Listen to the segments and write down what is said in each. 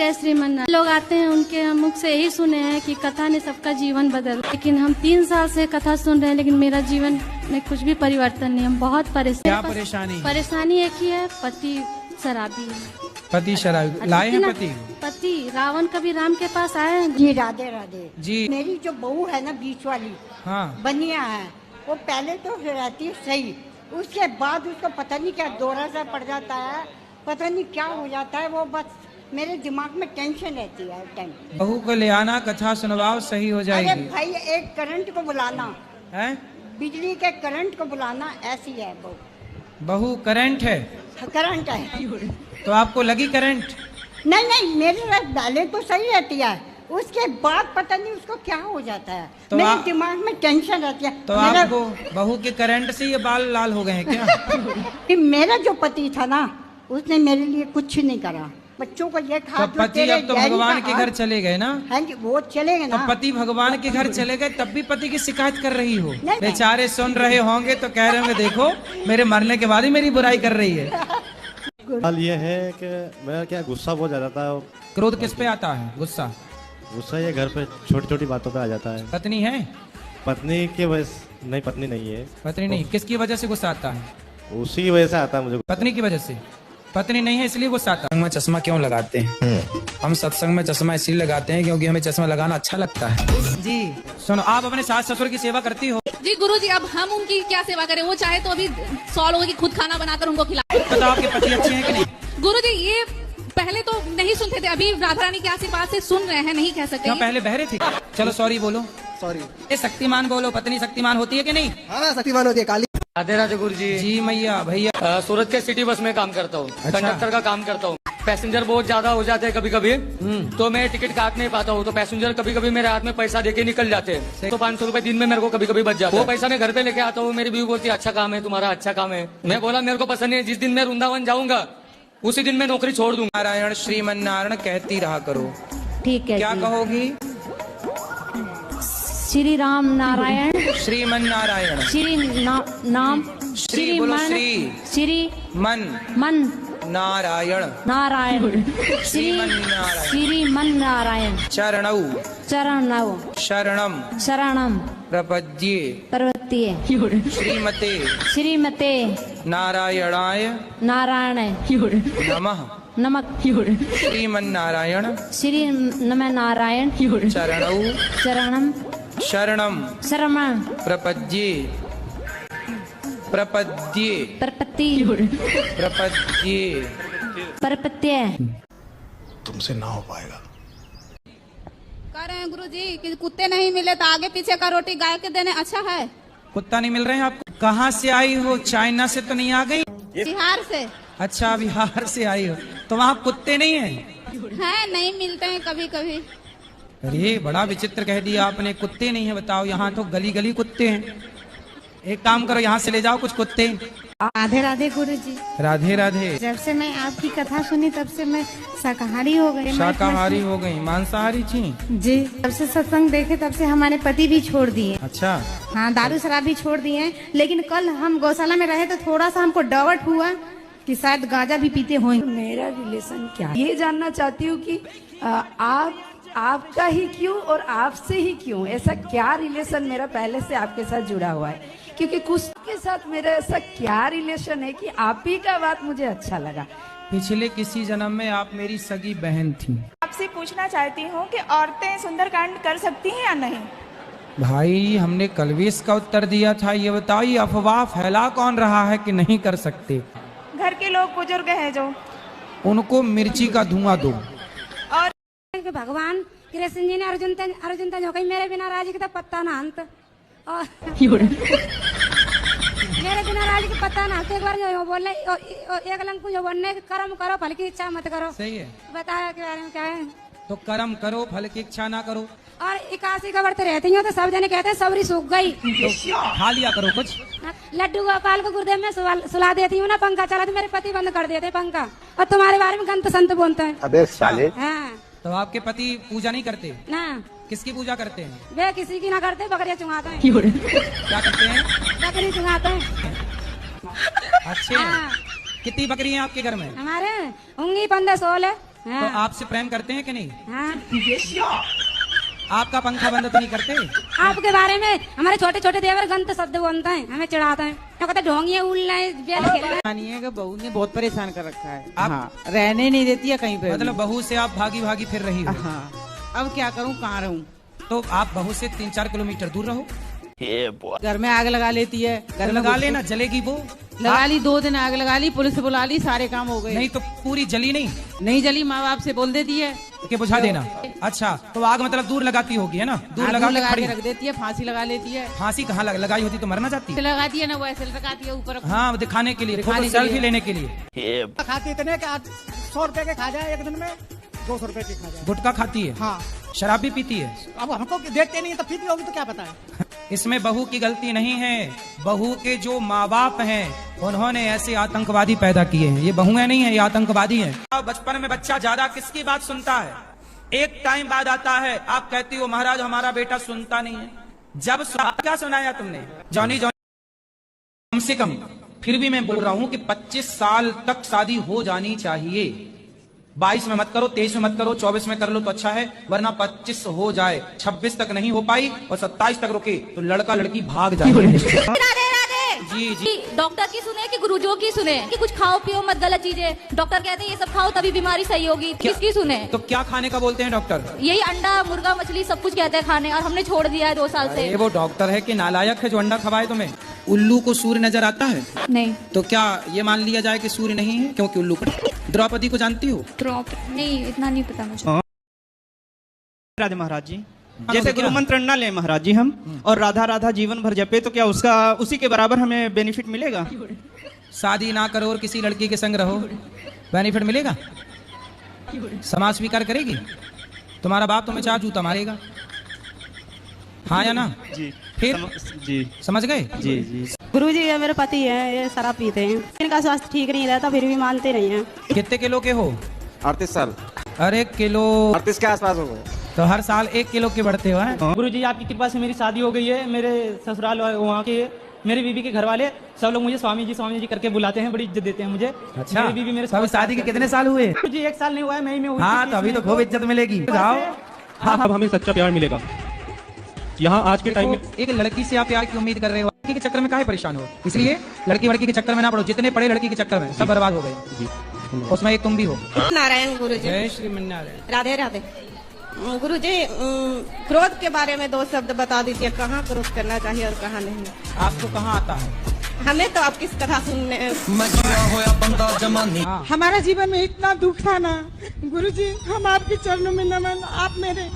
जय श्रीमन। लोग आते हैं उनके मुख से यही सुने हैं कि कथा ने सबका जीवन बदल, लेकिन हम 3 साल से कथा सुन रहे हैं लेकिन मेरा जीवन में कुछ भी परिवर्तन नहीं। हम बहुत परेशान। क्या परेशानी? परेशानी एक ही है, पति शराबी है। पति शराबी लाए हैं? पति रावण कभी राम के पास आए हैं? जी राधे राधे जी। मेरी जो बहू है ना बीच वाली, हाँ, बनिया है, वो पहले तो रहती है सही, उसके बाद उसको पता नहीं क्या दौरा सा पड़ जाता है, पता नहीं क्या हो जाता है, वो बस मेरे दिमाग में टेंशन रहती है टाइम। बहू को ले आना, कथा सुनवाओ, सही हो अरे जाएगी। भाई एक करंट को बुलाना है? बिजली के करंट को बुलाना, ऐसी है बहू। बहू करंट है? करंट है तो आपको लगी करंट? नहीं नहीं, मेरे पहले तो सही रहती है, उसके बाद पता नहीं उसको क्या हो जाता है, तो मेरे दिमाग में टेंशन रहती है। तो आपको बहू के करंट से ये बाल लाल हो गए हैं क्या? मेरा जो पति था ना, उसने मेरे लिए कुछ नहीं करा, बच्चों को ये खा। तो पति अब तो भगवान के घर चले गए ना? हाँ जी, वो चले गए तो ना। पति भगवान के घर चले गए तब भी पति की शिकायत कर रही हो? नहीं। बेचारे सुन रहे होंगे तो कह रहे होंगे देखो मेरे मरने के बाद ही मेरी बुराई कर रही है। हाल ये है कि मैं क्या गुस्सा बहुत ज्यादा था। क्रोध किस पे आता है? गुस्सा? गुस्सा ये घर पे छोटी छोटी बातों पे आ जाता है। पत्नी है? पत्नी की वजह नहीं, पत्नी नहीं है। पत्नी नहीं, किसकी वजह से गुस्सा आता है? उसी की वजह से आता है मुझे। पत्नी की वजह से। पत्नी नहीं है इसलिए गुस्सा आता है। में चश्मा क्यों लगाते हैं? हम सत्संग में चश्मा इसलिए लगाते हैं क्योंकि हमें चश्मा लगाना अच्छा लगता है। जी सुनो, आप अपने सास ससुर की सेवा करती हो? जी गुरुजी, अब हम उनकी क्या सेवा करें? वो चाहे तो अभी 100 लोगों की खुद खाना बनाकर उनको खिलाए। बताओ आपके पति अच्छे हैं कि नहीं? गुरुजी, ये पहले तो नहीं सुनते थे, अभी राधा रानी के आशीर्वाद से सुन रहे हैं, नहीं कह सकते। क्या पहले बहरे थे? चलो सॉरी बोलो। सॉरी। ये शक्तिमान बोलो, पत्नी शक्तिमान होती है कि नहीं? हाँ शक्तिमान होती है, काली। राधे राधे गुरु जी। जी मैया भैया। सूरत के सिटी बस में काम करता हूँ, अच्छा। कंडक्टर का काम करता हूँ। पैसेंजर बहुत ज्यादा हो जाते हैं कभी कभी, तो मैं टिकट काट नहीं पाता हूँ, तो पैसेंजर कभी कभी मेरे हाथ में पैसा देके निकल जाते हैं, तो 500 रुपए दिन में मेरे को कभी कभी बच जाता है। वो पैसा मैं घर पे लेके आता हूँ, मेरी बीवी बोलती है अच्छा काम है तुम्हारा, अच्छा काम है। मैं बोला मेरे को पसंद नहीं है, जिस दिन मैं वृंदावन जाऊंगा उसी दिन मैं नौकरी छोड़ दूंगा। नारायण श्रीमन नारायण कहती रहा करो। ठीक है। क्या कहोगी? श्री राम नारायण श्रीमन नारायण। श्री नाम श्री बोलो, श्री मन मन नारायण नारायण श्रीमन नारायण श्रीमन नारायण चरणौ चरणौ शरणम शरणम प्रपद्ये पर्वतीय श्रीमते श्रीमते नारायणाय नारायण नमः नमक श्रीमन नारायण श्री नम नारायण चरणौ चरणम शरणम शरणम प्रपद्ये प्रपद्ये प्रपत्ति प्रपद्ये परपत्य। तुमसे ना हो पाएगा। कह रहे हैं गुरुजी कि कुत्ते नहीं मिले तो आगे पीछे का रोटी गाय के देने अच्छा है। कुत्ता नहीं मिल रहे हैं आपको? कहाँ से आई हो? चाइना से तो नहीं आ गई? बिहार से। अच्छा बिहार से आई हो, तो वहाँ कुत्ते नहीं है? है, नहीं मिलते हैं कभी कभी। अरे बड़ा विचित्र कह दिया आपने, कुत्ते नहीं है। बताओ, यहाँ तो गली गली कुत्ते हैं। एक काम करो, यहाँ से ले जाओ कुछ कुत्ते। राधे राधे गुरुजी। राधे राधे। जब से मैं आपकी कथा सुनी तब से मैं शाकाहारी हो गई। शाकाहारी हो गई? मांसाहारी थी? जी, जब से सत्संग देखे तब से हमारे पति भी छोड़ दिए। अच्छा। हाँ, दारू शराब भी छोड़ दिए। लेकिन कल हम गौशाला में रहे तो थोड़ा सा हमको डाउट हुआ कि शायद गांजा भी पीते होंगे। मेरा रिलेशन क्या है ये जानना चाहती हूँ कि आपका ही क्यों और आपसे ही क्यों, ऐसा क्या रिलेशन मेरा पहले से आपके साथ जुड़ा हुआ है? क्योंकि कुछ के साथ मेरा ऐसा क्या रिलेशन है कि आप ही का बात मुझे अच्छा लगा। पिछले किसी जन्म में आप मेरी सगी बहन थी। आपसे पूछना चाहती हूँ कि औरतें सुंदरकांड कर सकती हैं या नहीं? भाई हमने कल भी इसका उत्तर दिया था। ये बताओ, ये अफवाह फैला कौन रहा है कि नहीं कर सकते? घर के लोग बुजुर्ग हैं जो, उनको मिर्ची का धुआं दो। और भगवान कृष्ण जी ने अर्जुन जो कहीं मेरे बिना राज के पत्ता ना अंत, और मेरे बिना राज के पत्ता ना। एक बार जो बोलने एक लंग जो बोलने कर्म करो फल की इच्छा मत करो। सही है। बताया के बारे में क्या है? तो कर्म करो, फल की इच्छा ना करो। और 81 का व्रत रहती हूँ तो सब जने कहते हैं सबरी सूख गई, तो खा लिया करो कुछ। लड्डू गोपाल को गुरुदेव में सुला देती हूँ ना, पंखा चला तो मेरे पति बंद कर देते पंखा, और तुम्हारे बारे में गंत संत बोलते हैं। अबे साले। हाँ। तो आपके पति पूजा नहीं करते ना? किसकी पूजा करते हैं? वे किसी की ना करते, बकरियां चुंगाते हैं। क्या करते हैं? बकरी चुंगाते हैं। अच्छे। कितनी बकरी हैं आपके घर में? हमारे होंगी 15-16। तो आपसे प्रेम करते हैं कि नहीं? आपका पंखा बंद तो नहीं करते? आपके बारे में हमारे छोटे छोटे देवर गंत शब्द बोलते हैं, हमें चिढ़ाते हैं, तो कहते ढोंगिए उड़ना है, बेल खेलना है। बहू ने बहुत परेशान कर रखा है। आप रहने नहीं देती है कहीं पे। मतलब बहू से आप भागी भागी फिर रही हो? हाँ, अब क्या करूँ, कहाँ रहूँ? तो आप बहू से 3-4 किलोमीटर दूर रहो। घर में आग लगा लेती है। घर लगा लेना, जलेगी वो। लगा ली, 2 दिन आग लगा ली, पुलिस बुला ली, सारे काम हो गए। नहीं तो पूरी जली नहीं? नहीं जली, माँ बाप से बोल देती है कि बुझा देना। अच्छा, तो आग मतलब दूर लगाती होगी, है ना? दूर लगा के रख देती है, फांसी लगा लेती है। फांसी कहाँ लगाई होती तो मरना चाहती? लगाती है ना, वो ऐसे लगाती है ऊपर। हाँ, दिखाने के लिए, सेल्फी लेने के लिए। खाती इतने कि 100 रुपए के खा जाए एक दिन में, 200 रुपए की खा जाए। गुटखा खाती है? हाँ। शराब भी पीती है? अब हमको देखते नहीं तो पीती होगी तो क्या पता है। इसमें बहू की गलती नहीं है, बहू के जो माँ बाप हैं उन्होंने ऐसे आतंकवादी पैदा किए हैं। ये बहुएं नहीं है, ये आतंकवादी हैं। बचपन में बच्चा ज्यादा किसकी बात सुनता है? एक टाइम बाद आता है, आप कहती हो महाराज हमारा बेटा सुनता नहीं है। जब क्या सुनाया तुमने? जॉनी कम से कम फिर भी मैं बोल रहा हूं कि 25 साल तक शादी हो जानी चाहिए। 22 में मत करो, 23 में मत करो, 24 में कर लो तो अच्छा है, वरना 25 हो जाए, 26 तक नहीं हो पाई और 27 तक रुके तो लड़का लड़की भाग जाए। जी जी। डॉक्टर की सुने कि गुरुजों की सुने कि कुछ खाओ पियो मत, गलत चीजें। डॉक्टर कहते हैं ये सब खाओ तभी बीमारी सही होगी, किसकी सुने? तो क्या खाने का बोलते हैं डॉक्टर? यही अंडा मुर्गा मछली सब कुछ कहते हैं खाने, और हमने छोड़ दिया है 2 साल से। ये वो डॉक्टर है कि नालायक है जो अंडा खवाए तुम्हें? उल्लू को सूर्य नजर आता है? नहीं। तो क्या ये मान लिया जाए कि सूर्य नहीं है क्योंकि उल्लू को? द्रौपदी को जानती हो? नहीं, इतना नहीं पता मुझे। राधे महाराज जी, जैसे गुरु मंत्र न ले महाराज जी हम, और राधा राधा जीवन भर जपे, तो क्या उसका उसी के बराबर हमें बेनिफिट मिलेगा? शादी ना करो और किसी लड़की के संग रहो, बेनिफिट मिलेगा? समाज स्वीकार करेगी? तुम्हारा बाप तुम्हें 4 जूता मारेगा, हाँ या ना? जी। फिर जी समझ गए? जी जी। गुरुजी, ये मेरे पति हैं, ये शराब पीते हैं, इनका स्वास्थ्य ठीक नहीं रहता, फिर भी मानते नहीं हैं। कितने किलो के हो? 38 साल। अरे किलो 38 के आसपास हो गए। तो हर साल 1 किलो के बढ़ते हो? गुरुजी आपकी कृपा से मेरी शादी हो गई है। मेरे ससुराल वहाँ के मेरी बीबी के घर वाले सब लोग मुझे स्वामी जी करके बुलाते हैं, बड़ी इज्जत देते हैं मुझे। अच्छा, मेरी बीबी मेरे सब शादी के कितने साल हुए? जी 1 साल नहीं हुआ है, मई में हुई। हाँ, तो अभी तो खूब इज्जत मिलेगी। जाओ। हाँ, अब हमें सच्चा प्यार मिलेगा। यहाँ आज के टाइम में एक लड़की से आप प्यार की उम्मीद कर रहे हो, लड़की के चक्कर में काहे परेशान हो? इसलिए लड़की के चक्कर में ना पड़ो, जितने पड़े लड़की के चक्कर में सब बर्बाद हो गए, उसमें एक तुम भी हो। नारायण गुरुजी। जय श्री नारायण। राधे राधे। गुरुजी, क्रोध के बारे में 2 शब्द बता दीजिए, कहाँ क्रोध करना चाहिए और कहाँ नहीं? आपको कहाँ आता है? हमें तो आपकी कथा सुनने। हमारा जीवन में इतना दुख था ना गुरुजी, हम आपके चरणों में नमन। आप मेरे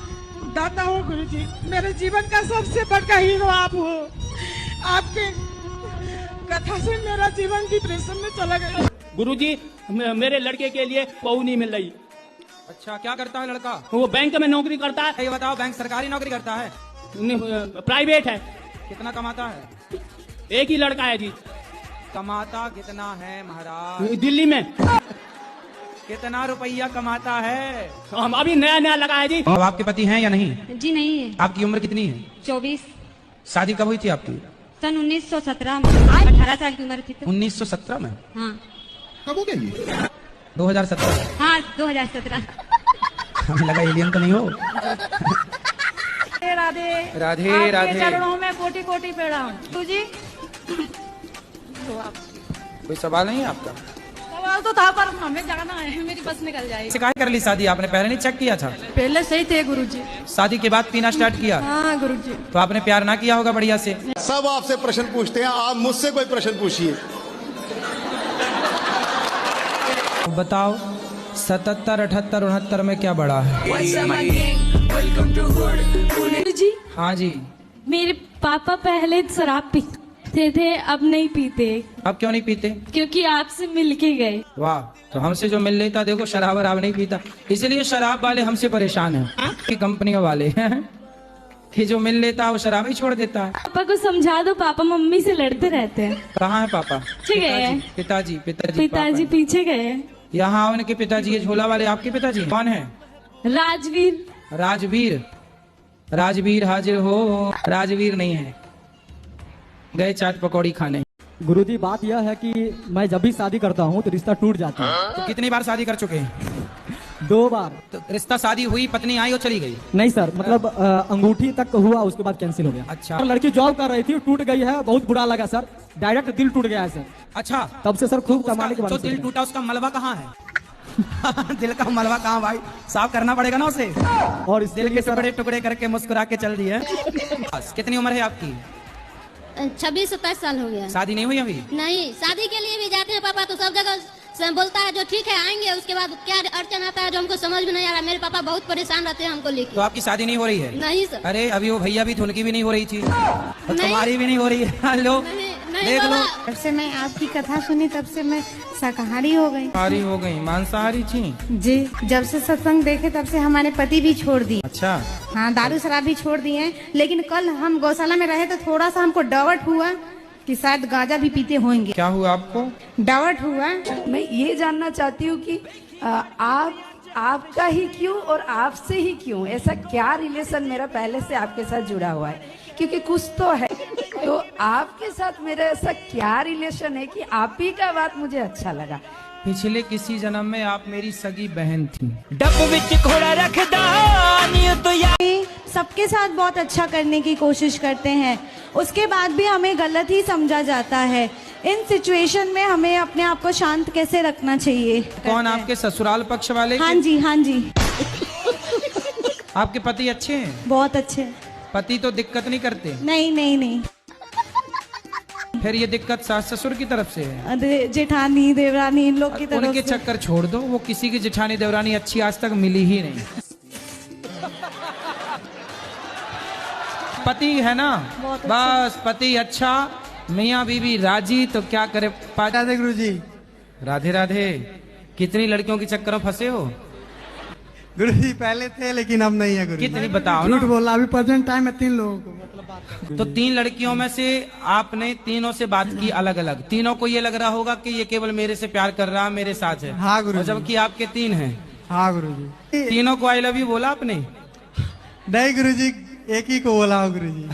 दाता हो गुरुजी, मेरे जीवन का सबसे बड़ा हीरो आप हो। आपके कथा से मेरा जीवन डिप्रेशन में चला गया। गुरुजी, मेरे लड़के के लिए बहू नहीं मिल रही। अच्छा, क्या करता है लड़का? वो बैंक में नौकरी करता है। ये बताओ, बैंक सरकारी नौकरी करता है? प्राइवेट है। कितना कमाता है? एक ही लड़का है जी। कमाता कितना है महाराज? दिल्ली में। कितना रुपया कमाता है? हम अभी नया लगा है जी। अब आपके पति हैं या नहीं? जी नहीं है। आपकी उम्र कितनी है? 24। शादी कब हुई थी आपकी? सन 1917 में। 18 साल की उम्र थी तो। 1917 में? हाँ। कब हो गया ये? 2017। हाँ, 2017। हमें लगा एलियन तो नहीं हो। राधे राधे राधे। चरणों में कोटि कोटि प्रणाम। तू जी कोई सवाल नहीं है आपका? सवाल तो था पर हमें जाना है, मेरी बस निकल जाएगी। काहे कर ली शादी आपने? पहले नहीं चेक किया था? पहले सही थे गुरुजी। शादी के बाद पीना स्टार्ट किया? हाँ गुरुजी। तो आपने प्यार ना किया होगा बढ़िया से? सब आपसे प्रश्न पूछते हैं, आप मुझसे कोई प्रश्न पूछिए। बताओ 77, 78, 69 में क्या बड़ा है? जी हाँ जी। मेरे पापा पहले शराब पीते थे, अब नहीं पीते। अब क्यों नहीं पीते? क्योंकि आपसे मिल के गए। वाह, तो हमसे जो मिल लेता, देखो शराब नहीं पीता, इसलिए शराब वाले हमसे परेशान हैं कि कंपनियों वाले कि जो मिल लेता है वो शराब ही छोड़ देता है। पापा को समझा दो, पापा मम्मी से लड़ते रहते हैं। कहाँ है पापा? पीछे गए। पिताजी पिताजी पीछे गए। यहाँ उनके पिताजी, ये झोला वाले आपके पिताजी कौन है? राजवीर। राजवीर हाजिर हो। राजवीर नहीं है, गए चाट पकौड़ी खाने। गुरुजी, बात यह है कि मैं जब भी शादी करता हूँ तो रिश्ता टूट जाता है। तो कितनी बार शादी कर चुके हैं? 2 बार। तो रिश्ता शादी हुई, पत्नी आई और चली गई? नहीं सर, मतलब अंगूठी तक हुआ, उसके बाद कैंसिल हो गया। अच्छा। और लड़की जॉब कर रही थी, टूट गई है, बहुत बुरा लगा सर, डायरेक्ट दिल टूट गया है सर। अच्छा, तब से सर खूब कमाने के बाद जो दिल टूटा उसका मलबा कहाँ है? दिल का मलबा कहाँ भाई? साफ करना पड़ेगा ना उसे। और इस दिल के टुकड़े टुकड़े करके मुस्कुरा के चल दिए। कितनी उम्र है आपकी? 26-27 साल हो गया। शादी नहीं हुई अभी? नहीं, शादी के लिए भी जाते हैं पापा तो सब जगह से बोलता है जो ठीक है आएंगे, उसके बाद क्या अड़चन आता है जो हमको समझ में नहीं आ रहा। मेरे पापा बहुत परेशान रहते हैं हमको लेके। तो आपकी शादी नहीं हो रही है? नहीं सर। अरे अभी वो भैया भी तो उनकी भी नहीं हो रही थी, तुम्हारी भी नहीं हो रही है। लो देख लो, जब से मैं आपकी कथा सुनी तब से मैं शाकाहारी हो गई। शाकाहारी हो गई, मांसाहारी थी जी। जब से सत्संग देखे तब से हमारे पति भी छोड़ दिए। अच्छा। हाँ, दारू शराब भी छोड़ दिए हैं। लेकिन कल हम गौशाला में रहे तो थोड़ा सा हमको डाउट हुआ कि शायद गांजा भी पीते होंगे। क्या हुआ आपको? डाउट हुआ। मैं ये जानना चाहती हूँ कि आपका ही क्यों और आपसे ही क्यों, ऐसा क्या रिलेशन मेरा पहले से आपके साथ जुड़ा हुआ है? क्योंकि कुछ तो है। तो आपके साथ मेरा ऐसा क्या रिलेशन है कि आप ही का बात मुझे अच्छा लगा? पिछले किसी जन्म में आप मेरी सगी बहन थी। डब विच घोड़ा रखदा तो सबके साथ बहुत अच्छा करने की कोशिश करते हैं, उसके बाद भी हमें गलत ही समझा जाता है। इन सिचुएशन में हमें अपने आप को शांत कैसे रखना चाहिए? कौन, आपके ससुराल पक्ष वाले? हाँ जी, हाँ जी। आपके पति अच्छे हैं? बहुत अच्छे। पति तो दिक्कत नहीं करते? नहीं नहीं नहीं। फिर ये दिक्कत सास ससुर की तरफ से है? अरे जेठानी देवरानी इन लोग की तरफ उनके से। चक्कर छोड़ दो, वो किसी की जेठानी देवरानी अच्छी आज तक मिली ही नहीं। पति है ना, बस पति अच्छा, मियाँ बीवी राजी, तो क्या करे। राधे गुरु जी। राधे राधे। कितनी लड़कियों के चक्करों फंसे हो? गुरु जी पहले थे लेकिन अब नहीं है गुरु। कितनी बताओ ना। झूठ बोला, अभी प्रेजेंट टाइम में 3 लोगों को मतलब तो 3 लड़कियों में से आपने तीनों से बात की अलग अलग। तीनों को ये लग रहा होगा कि ये केवल मेरे से प्यार कर रहा, मेरे साथ है। हाँ गुरु। जबकि आपके 3 हैं। हाँ गुरु जी। तीनों को आई लव यू बोला आपने? नहीं गुरु जी, एक ही को बोला हो गुरु जी।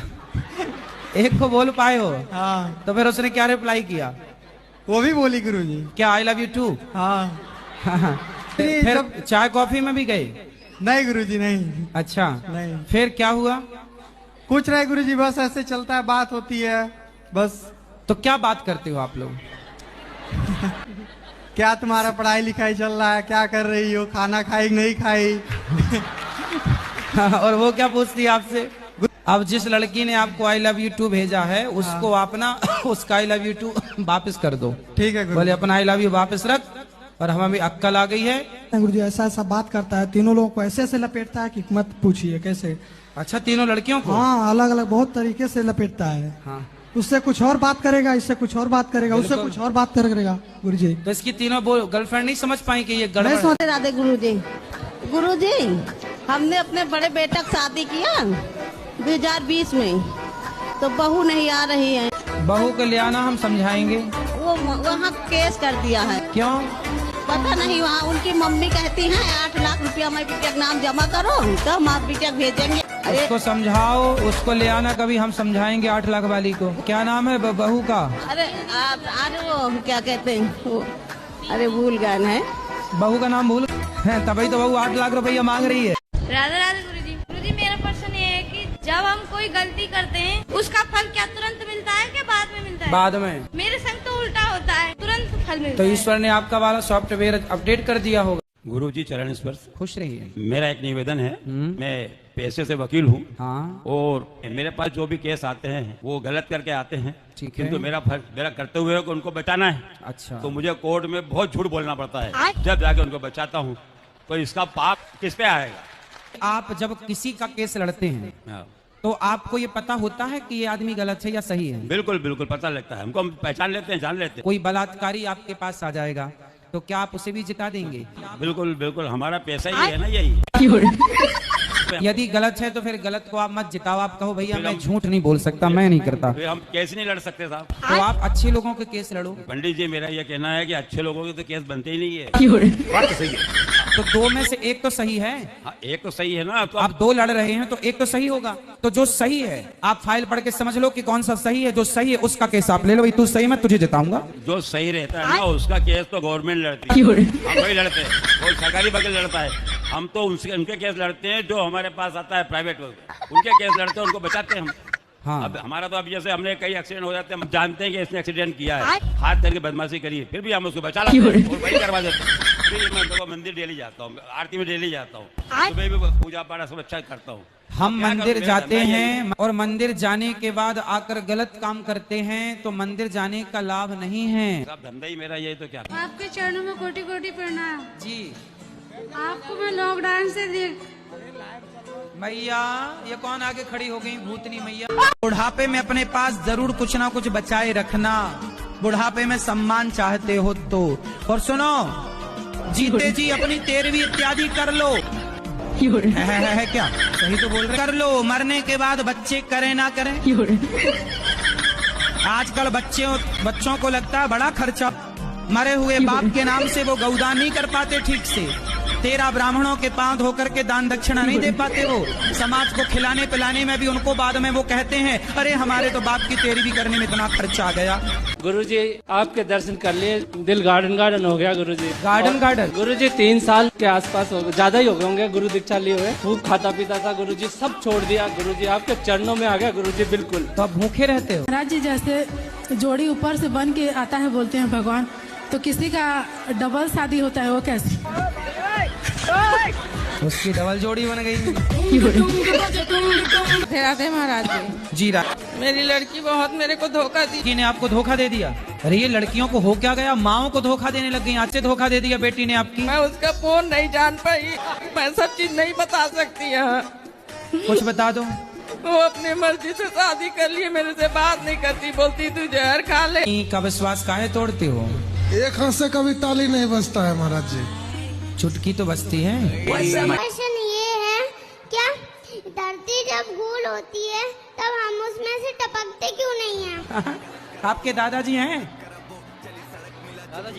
एक को बोल पाए हो? हाँ। तो फिर उसने क्या रिप्लाई किया? वो भी बोली गुरु जी। क्या आई लव यू टू? हाँ। फिर चाय कॉफी में भी गए? नहीं गुरु जी, नहीं। अच्छा। नहीं। फिर क्या हुआ? कुछ नहीं गुरु जी, बस ऐसे चलता है, बात होती है बस। तो क्या बात करते हो आप लोग? क्या तुम्हारा पढ़ाई लिखाई चल रहा है, क्या कर रही हो, खाना खाई नहीं खाई? और वो क्या पूछती है आपसे? अब जिस लड़की ने आपको आई लव यू टू भेजा है उसको आप ना उसका आई लव यू टू वापस कर दो। ठीक है। बोले अपना आई लव यू वापस रख, और हमें भी अक्कल आ गई है। गुरु जी ऐसा ऐसा बात करता है, तीनों लोगों को ऐसे ऐसे लपेटता है कि मत पूछिए कैसे। अच्छा, तीनों लड़कियों को? हाँ, अलग अलग बहुत तरीके से लपेटता है। हाँ। उससे कुछ और बात करेगा, इससे कुछ और बात करेगा, उससे कुछ और बात करेगा गुरु जी। तो इसकी तीनों गर्लफ्रेंड नहीं समझ पाई कि ये गड़बड़? राधे गुरु जी। गुरु जी, हमने अपने बड़े बेटा की शादी किया 2020 में, तो बहू नहीं आ रही है। बहू को ले आना, हम समझाएंगे। वो वहाँ केस कर दिया है। क्यों? पता नहीं, वहाँ उनकी मम्मी कहती है 8 लाख रुपया मैं बिटिया के नाम जमा करो तो हम आप बिटिया भेजेंगे। उसको समझाओ, उसको ले आना कभी, हम समझाएंगे 8 लाख वाली को। क्या नाम है बहू का? अरे वो क्या कहते हैं, अरे भूल गए हैं। बहू का नाम भूल है, तभी तो बहू 8 लाख रुपया मांग रही है। राधे राधे गुरुजी। गुरुजी, मेरा प्रश्न ये है कि जब हम कोई गलती करते हैं उसका फल क्या तुरंत मिलता है कि बाद में मिलता है? बाद में। मेरे संग तो उल्टा होता है, तुरंत फल मिलता तो है। ईश्वर ने आपका वाला सॉफ्टवेयर अपडेट कर दिया होगा। गुरु जी चरण स्पर्श। खुश रहिए। मेरा एक निवेदन है, मैं पैसे से वकील हूँ। हाँ। और मेरे पास जो भी केस आते हैं वो गलत करके आते हैं, किंतु मेरा करते हुए को उनको बचाना है। अच्छा। तो मुझे कोर्ट में बहुत झूठ बोलना पड़ता है, जब जाके उनको बचाता हूँ। तो इसका पाप किस पे आएगा? आप जब किसी का केस लड़ते हैं तो आपको ये पता होता है कि ये आदमी गलत है या सही है? बिल्कुल बिल्कुल पता लगता है हमको, हम पहचान लेते हैं, जान लेते हैं। कोई बलात्कारी आपके पास आ जाएगा तो क्या आप उसे भी जिता देंगे? बिल्कुल बिल्कुल, हमारा पैसा ही है ना यही। यदि गलत है तो फिर गलत को आप मत जिताओ, आप कहो भैया मैं झूठ नहीं बोल सकता, मैं नहीं करता। फिर हम केस नहीं लड़ सकते साहब। तो आप अच्छे लोगों के केस लड़ो। पंडित जी, मेरा यह कहना है कि अच्छे लोगों के तो केस बनते ही नहीं है। बात तो सही है। तो दो में से एक तो सही है। हाँ, एक तो सही है ना। तो आप दो लड़ रहे हैं तो एक तो सही होगा। तो जो सही है आप फाइल पढ़ के समझ लो कि कौन सा सही है। जो सही है उसका केस आप ले लो। भाई तू सही, मैं तुझे जिताऊंगा। जो सही रहता है ना उसका केस तो गवर्नमेंट लड़ती है, हम वही लड़ते हैं। कोई सरकारी वकील लड़ता है, हम तो उनके केस लड़ते हैं। जो हमारे पास आता है प्राइवेट उनके केस लड़ते हैं, उनको बचाते हैं हम। हाँ। अब हमारा तो अब जैसे हमने कई एक्सीडेंट हो जाते हैं, हम जानते हैं कि इसने एक्सीडेंट किया है, हाथ करके बदमाशी करी है, फिर भी हम उसको बचा लाते हैं और वही करवा देते हैं। मैं तो मंदिर डेली जाता हूँ, आरती में डेली जाता हूँ, सुबह भी पूजा पाठ सब अच्छा करता हूँ। हम मंदिर जाते हैं और मंदिर जाने के बाद आकर गलत काम करते हैं तो मंदिर जाने का लाभ नहीं है। सब धंधा ही मेरा यही तो क्या। आपके चरणों में कोटि कोटि प्रणाम जी। आपको मैं लॉकडाउन से देख। मैया ये कौन आगे खड़ी हो गई? भूतनी मैया। बुढ़ापे में अपने पास जरूर कुछ ना कुछ बचाए रखना। बुढ़ापे में सम्मान चाहते हो तो। और सुनो, जीते जी अपनी 13वीं इत्यादि कर लो। है क्या? सही तो बोल रहे। कर लो, मरने के बाद बच्चे करें ना करें। आजकल बच्चों को लगता है बड़ा खर्चा। मरे हुए बाप के नाम से वो गौदान नहीं कर पाते ठीक से। 13 ब्राह्मणों के पांव धोकर के दान दक्षिणा नहीं दे पाते। वो समाज को खिलाने पिलाने में भी उनको बाद में वो कहते हैं अरे हमारे तो बाप की 13वीं करने में इतना खर्चा आ गया। गुरुजी आपके दर्शन कर लिए, दिल गार्डन हो गया गुरुजी। गार्डन गुरुजी 3 साल के आसपास हो गए, ज्यादा ही हो गए होंगे गुरु दीक्षा लिए हुए। खूब खाता पीता था गुरुजी, सब छोड़ दिया गुरुजी, आपके चरणों में आ गया गुरुजी बिल्कुल। तो आप भूखे रहते हो? महाराज जी जैसे जोड़ी ऊपर से बन के आता है बोलते हैं भगवान, तो किसी का डबल शादी होता है वो कैसे? उसकी डबल जोड़ी बन गई। राधे महाराज जी। मेरी लड़की बहुत मेरे को धोखा दी। ने आपको धोखा दे दिया? अरे ये लड़कियों को हो क्या गया, माओ को धोखा देने लग गई। आज से धोखा दे दिया बेटी ने आपकी। मैं उसका फोन नहीं जान पाई, मैं सब चीज नहीं बता सकती है। कुछ बता दो। वो अपनी मर्जी से शादी कर लिए, मेरे से बात नहीं करती, बोलती तू जहर खा ले। का विश्वास काहे तोड़ते हो? एक हाथ से कभी ताली नहीं बजता है महाराज जी, चुटकी तो बजती है। क्वेश्चन ये है, क्या धरती जब गोल होती है तब हम उसमें से टपकते क्यों नहीं हैं? आपके दादाजी हैं?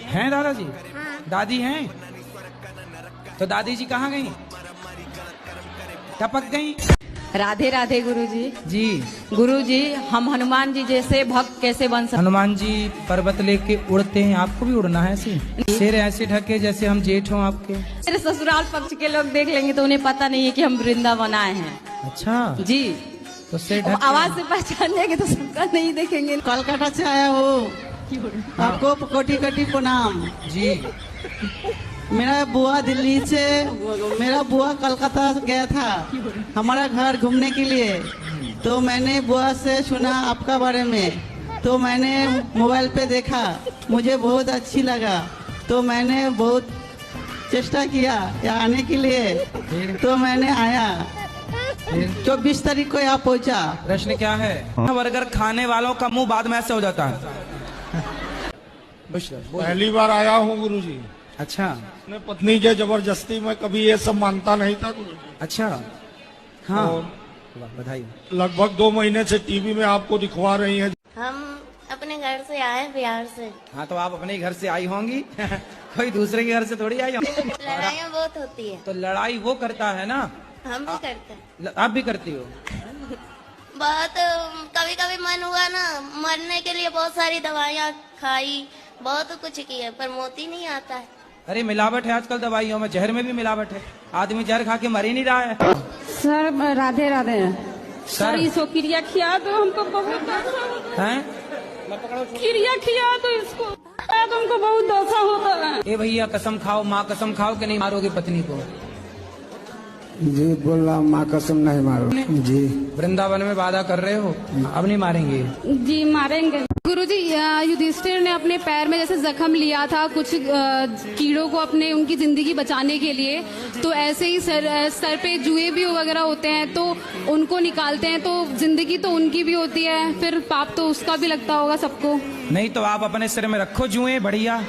हैं दादाजी? हाँ। दादी हैं? तो दादी जी कहाँ गई? टपक गई। राधे राधे गुरुजी। जी। गुरुजी हम हनुमान जी जैसे भक्त कैसे बन सकते? हनुमान जी पर्वत लेके उड़ते हैं, आपको भी उड़ना है ऐसे? सिर ऐसे ढके जैसे हम जेठ हों आपके। मेरे ससुराल पक्ष के लोग देख लेंगे तो उन्हें पता नहीं है कि हम वृंदावन आए हैं। अच्छा जी। तो सिर आवाज से पहचान जाएंगे तो सबका नहीं देखेंगे। कोलकाता से आया हूँ, आपको कोटि कोटि प्रणाम। जी। मेरा बुआ दिल्ली से, मेरा बुआ कलकत्ता गया था हमारा घर घूमने के लिए, तो मैंने बुआ से सुना आपका बारे में, तो मैंने मोबाइल पे देखा, मुझे बहुत अच्छी लगा, तो मैंने बहुत चेष्टा किया आने के लिए, तो मैंने आया। 24 तारीख को यहाँ पहुँचा। प्रश्न क्या है? बर्गर खाने वालों का मुंह बाद में ऐसे हो जाता है। पहली बार आया हूँ गुरुजी। अच्छा। अपने पत्नी के जबरदस्ती में कभी ये सब मानता नहीं था गुरुजी। अच्छा। हाँ। बधाई। लगभग 2 महीने से टीवी में आपको दिखवा रही हैं। हम अपने घर से आए, बिहार से। हाँ तो आप अपने घर से आई होंगी। कोई दूसरे के घर से थोड़ी आई होंगी। लड़ाइयाँ बहुत होती है। तो लड़ाई वो करता है ना? हम भी करते हैं। आप भी करती हो? बहुत कभी कभी मन हुआ ना, मरने के लिए बहुत सारी दवाइयाँ खाई, बहुत कुछ किया, पर मोती नहीं आता है। अरे मिलावट है आजकल दवाइयों में, जहर में भी मिलावट है। आदमी जहर खा के मर ही नहीं रहा है। सर राधे राधे। सर इसको क्रिया खिया तो हमको बहुत हैं? क्रिया खिया तो इसको तुमको बहुत दशा होता है। ए भैया कसम खाओ, माँ कसम खाओ कि नहीं मारोगे पत्नी को? जी बोल रहा हूँ, माँ कसम नहीं मारो। जी। वृंदावन में वादा कर रहे हो, अब नहीं मारेंगे? जी मारेंगे। गुरुजी युधिष्ठिर ने अपने पैर में जैसे जख्म लिया था कुछ कीड़ों को अपने उनकी जिंदगी बचाने के लिए, तो ऐसे ही सर पे जुए भी वगैरह होते हैं तो उनको निकालते हैं, तो जिंदगी तो उनकी भी होती है, फिर पाप तो उसका भी लगता होगा सबको। नहीं तो आप अपने सिर में रखो जुए, बढ़िया।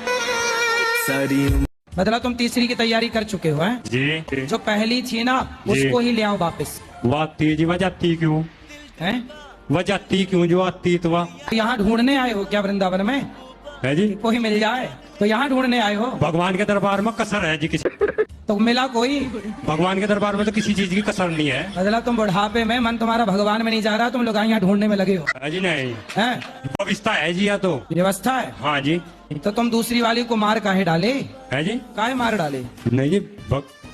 मतलब तुम तीसरी की तैयारी कर चुके हो हैं? जी। जो पहली थी ना उसको ही ले आओ वापस। वो आती जी, वह जाती क्यों है? वह जाती क्यों जो आती तो वह यहाँ ढूंढने आए हो क्या वृंदावन में? है जी। कोई मिल जाए तो यहाँ ढूंढने आए हो? भगवान के दरबार में कसर है जी किसी, तो मिला कोई? भगवान के दरबार में तो किसी चीज की कसर नहीं है। मतलब तुम बुढ़ापे में मन तुम्हारा भगवान में नहीं जा रहा, तुम लोग यहाँ ढूंढने में लगे हो? जी नहीं है, व्यवस्था है जी। या तो व्यवस्था है? हाँ जी। तो तुम दूसरी वाली को मार काहे डाले? है जी, काहे मार डाले? नहीं जी,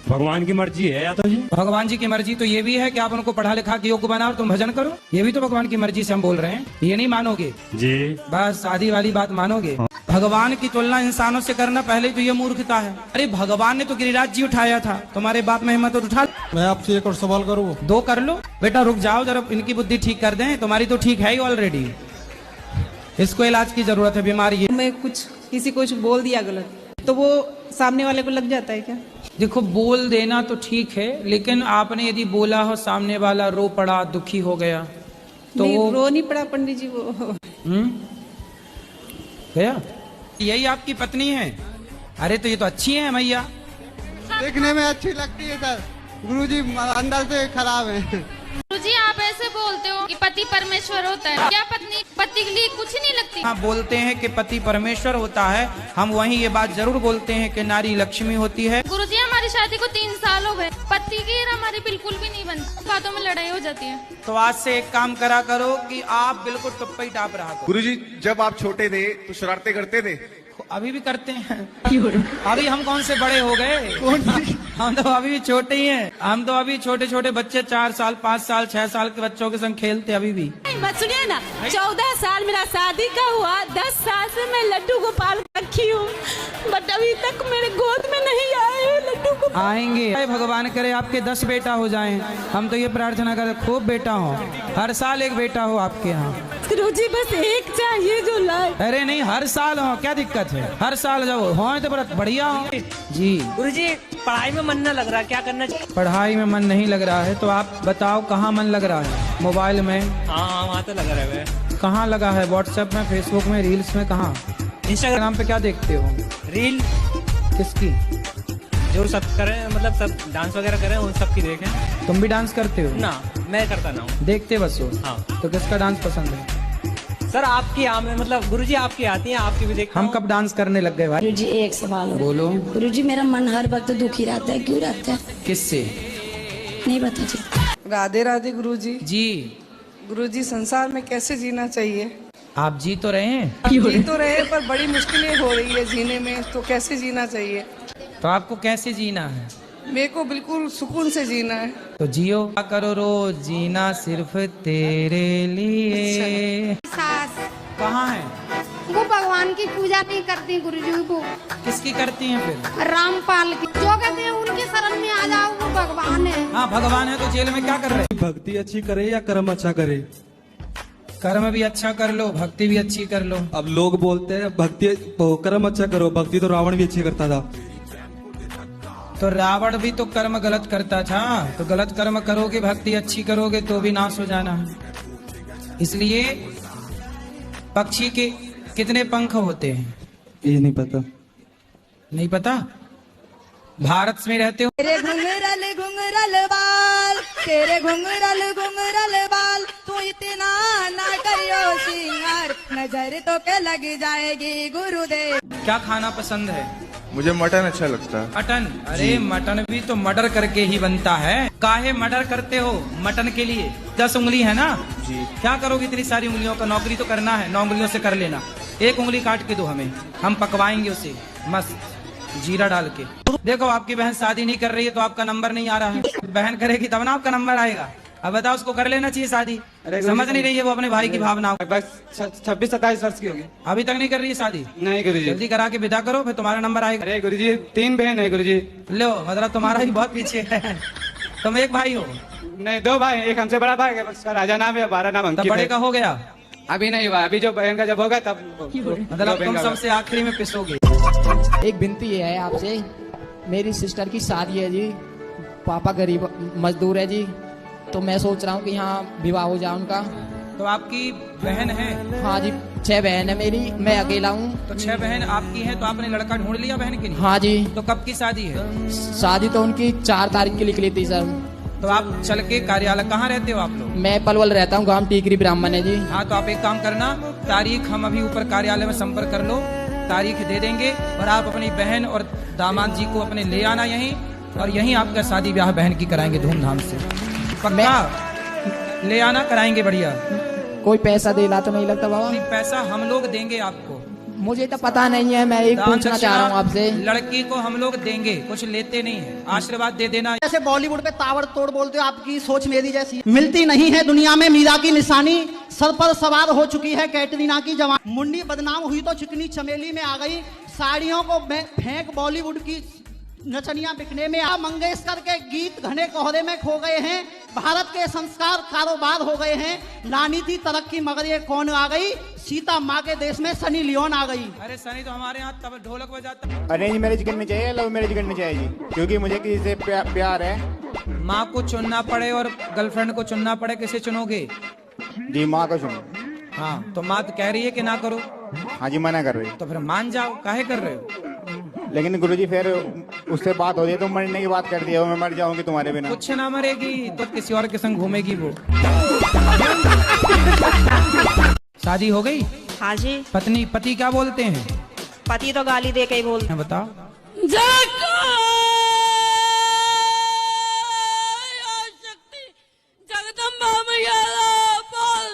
भगवान की मर्जी है। या तो जी भगवान जी की मर्जी तो ये भी है कि आप उनको पढ़ा लिखा के योग्य बनाओ और तुम भजन करो, ये भी तो भगवान की मर्जी से हम बोल रहे हैं। ये नहीं मानोगे जी? बस शादी वाली बात मानोगे? भगवान की तुलना इंसानों से करना पहले तो ये मूर्खता है। अरे भगवान ने तो गिरिराज जी उठाया था, तुम्हारे बाप में हिम्मत उठा। मैं आपसे एक और सवाल करूँ? 2 कर लो बेटा, रुक जाओ जरा, इनकी बुद्धि ठीक कर दें। तुम्हारी तो ठीक है ही ऑलरेडी, इसको इलाज की जरूरत है, बीमारी है। मैं किसी को बोल दिया गलत तो वो सामने वाले को लग जाता है क्या? देखो बोल देना तो ठीक है, लेकिन आपने यदि बोला हो सामने वाला रो पड़ा, दुखी हो गया तो नहीं, रो नहीं पड़ा पंडित जी वो। गया? यही आपकी पत्नी है? अरे तो ये तो अच्छी है मैया, देखने में अच्छी लगती है सर, गुरुजी अंदर से खराब है। गुरुजी आप ऐसे बोलते हो कि पति परमेश्वर होता है, क्या पत्नी पति के लिए कुछ नहीं लगती? हाँ बोलते हैं कि पति परमेश्वर होता है, हम वहीं ये बात जरूर बोलते हैं कि नारी लक्ष्मी होती है। गुरुजी हमारी शादी को 3 साल हो गए, पति की हमारी बिल्कुल भी नहीं बनती, बातों में लड़ाई हो जाती है। तो आज से एक काम करा करो कि आप बिल्कुल टुप्पा ही टाप रहा करो। गुरुजी जब आप छोटे थे तो शरारतें करते थे? अभी भी करते हैं। अभी हम कौन से बड़े हो गए, हम तो अभी भी छोटे ही हैं। हम तो अभी छोटे छोटे बच्चे 4 साल 5 साल 6 साल के बच्चों के संग खेलते अभी भी। मत सुनिए ना, 14 साल मेरा शादी का हुआ, 10 साल से मैं लड्डू गोपाल रखी हूँ, बट अभी तक मेरे गोद में नहीं आए लड्डू गोपाल। आएंगे, भगवान करे आपके 10 बेटा हो जाएं। हम तो ये प्रार्थना करते खूब बेटा हो, हर साल एक बेटा हो आपके यहाँ। गुरुजी बस एक चाहिए जो लाए। अरे नहीं, हर साल हो, क्या दिक्कत है? हर साल जब हो तो बढ़िया हो जी। गुरुजी पढ़ाई में मन न लग रहा, क्या करना चाहिए? पढ़ाई में मन नहीं लग रहा है तो आप बताओ कहाँ मन लग रहा है? मोबाइल में? हाँ वहाँ तो लग रहा है। कहाँ लगा है? व्हाट्सएप में, फेसबुक में, रील्स में? कहाँ? इंस्टाग्राम पे क्या देखते हो? रील किसकी? जो सब करें, मतलब सब डांस वगैरह करें उन सब की देखें। तुम भी डांस करते हो? ना मैं करता ना हूँ, देखते बस हो। हाँ। तो किसका डांस पसंद है? सर आपकी मतलब गुरुजी आपकी आती हैं, आपकी भी देखता हम कब डांस करने लग गए भाई? गुरुजी एक सवाल बोलो। गुरुजी मेरा मन हर वक्त दुखी रहता है, क्यों रहता है? किससे? नहीं बता जी। राधे राधे गुरुजी जी। गुरुजी संसार में कैसे जीना चाहिए? आप जी तो रहे हैं? जी तो रहे पर बड़ी मुश्किलें हो रही है जीने में, तो कैसे जीना चाहिए? तो आपको कैसे जीना है? मेरे को बिल्कुल सुकून से जीना है। तो जियो, करो रोज जीना सिर्फ तेरे लिए। सास कहाँ है? वो भगवान की पूजा नहीं करती गुरुजी को। किसकी करती हैं फिर? रामपाल की। जो कहते हैं उनकी शरण में आ जाओ, वो भगवान है। हाँ भगवान है, तो जेल में क्या कर रहे हैं? भक्ति अच्छी करे या कर्म अच्छा करे? कर्म भी अच्छा कर लो, भक्ति भी अच्छी कर लो। अब लोग बोलते हैं भक्ति कर्म अच्छा करो, भक्ति तो रावण भी अच्छी करता था। तो रावण भी तो कर्म गलत करता था, तो गलत कर्म करोगे, भक्ति अच्छी करोगे तो भी नाश हो जाना है। इसलिए पक्षी के कितने पंख होते हैं? ये नहीं पता। नहीं पता? भारत में रहते हो? तेरे घुंघरल बाल, तेरे घुंघरल बाल, तू इतना ना करियो सिंगार, नजर तो के लग जाएगी गुरुदेव। क्या खाना पसंद है? मुझे मटन अच्छा लगता है। मटन? अरे मटन भी तो मर्डर करके ही बनता है। काहे मर्डर करते हो मटन के लिए? 10 उंगली है ना जी, क्या करोगे इतनी सारी उंगलियों का? नौकरी तो करना है, 9 उंगलियों से कर लेना। 1 उंगली काट के दो हमें, हम पकवाएंगे उसे मस्त जीरा डाल के। देखो आपकी बहन शादी नहीं कर रही है तो आपका नंबर नहीं आ रहा है, बहन करेगी तब ना आपका नंबर आएगा। अब बताओ उसको कर लेना चाहिए शादी, समझ नहीं रही है वो अपने भाई की भावना। बस 26-27 वर्ष की होगी, अभी तक नहीं कर रही है शादी? नहीं गुरुजी। जल्दी करा के विदा करो, फिर तुम्हारा नंबर आएगा। अरे गुरुजी 3 बहन है गुरुजी। लो मतलब तुम्हारा ही बहुत पीछे है। तुम एक भाई हो? नहीं 2 भाई, एक हमसे बड़ा भाई है, उसका राजा नाम है, 12 नाम अंकित। बड़े का हो गया? अभी नहीं हुआ, अभी जो बहन का जब होगा तब मतलब तुम सबसे आखिरी में पिसोगे। एक विनती है आपसे, मेरी सिस्टर की शादी है जी, पापा गरीब मजदूर है जी, तो मैं सोच रहा हूँ कि यहाँ विवाह हो जाए उनका। तो आपकी बहन है? हाँ जी 6 बहन है मेरी, मैं अकेला हूँ। तो 6 बहन आपकी है, तो आपने लड़का ढूंढ लिया बहन के लिए? हाँ जी। तो कब की शादी है? शादी तो उनकी 4 तारीख की निकली थी सर। तो आप चल के कार्यालय, कहाँ रहते हो आप लोग? मैं पलवल रहता हूँ, गांव टीकरी ब्राह्मण है जी। हाँ तो आप एक काम करना, तारीख हम अभी ऊपर कार्यालय में संपर्क कर लो, तारीख दे देंगे और आप अपनी बहन और दामाद जी को अपने ले आना यहीं, और यहीं आपका शादी ब्याह बहन की कराएंगे धूमधाम से। पक्का ले आना, कराएंगे बढ़िया। कोई पैसा देना तो नहीं लगता बाबा? पैसा हम लोग देंगे आपको। मुझे तो पता नहीं है, मैं एक पूछना चाह रहा हूँ आपसे। लड़की को हम लोग देंगे, कुछ लेते नहीं है, आशीर्वाद दे देना। जैसे बॉलीवुड पे ताबड़तोड़ बोलते हो, आपकी सोच मेरी जैसी। मिलती नहीं है दुनिया में मीरा की निशानी, सर पर सवार हो चुकी है कैटरीना की जवान। मुंडी बदनाम हुई तो चिकनी चमेली में आ गई, साड़ियों को फेंक बॉलीवुड की नचनियां बिकने में। मंगेशकर के गीत घने कोहरे में खो गए हैं, भारत के संस्कार कारोबार हो गए हैं। लानी थी तरक्की मगर ये कौन आ गई, सीता माँ के देश में सनी लियोन आ गई। अरे सनी तो हमारे यहाँ तब ढोलक बजाता। अरेंज मैरिज करनी चाहिए, लव मैरिज करनी चाहिए जी, क्योंकि मुझे किसी से प्यार है। माँ को चुनना पड़े और गर्लफ्रेंड को चुनना पड़े, किसे चुनोगे? जी माँ को चुनो। हाँ तो माँ तो कह रही है कि ना करो। हाँ जी मना कर रही है। तो फिर मान जाओ, काहे कर रहे हो? लेकिन गुरुजी फिर उससे बात हो रही है तो मरने की बात कर दी है, मैं मर जाऊंगी तुम्हारे बिना। कुछ ना मरेगी तो किसी और के संग घूमेगी वो। शादी हो गई? हाँ जी। पत्नी पति क्या बोलते हैं? पति तो गाली दे के ही बोलते हैं। बताओ। जगदम्बा मैया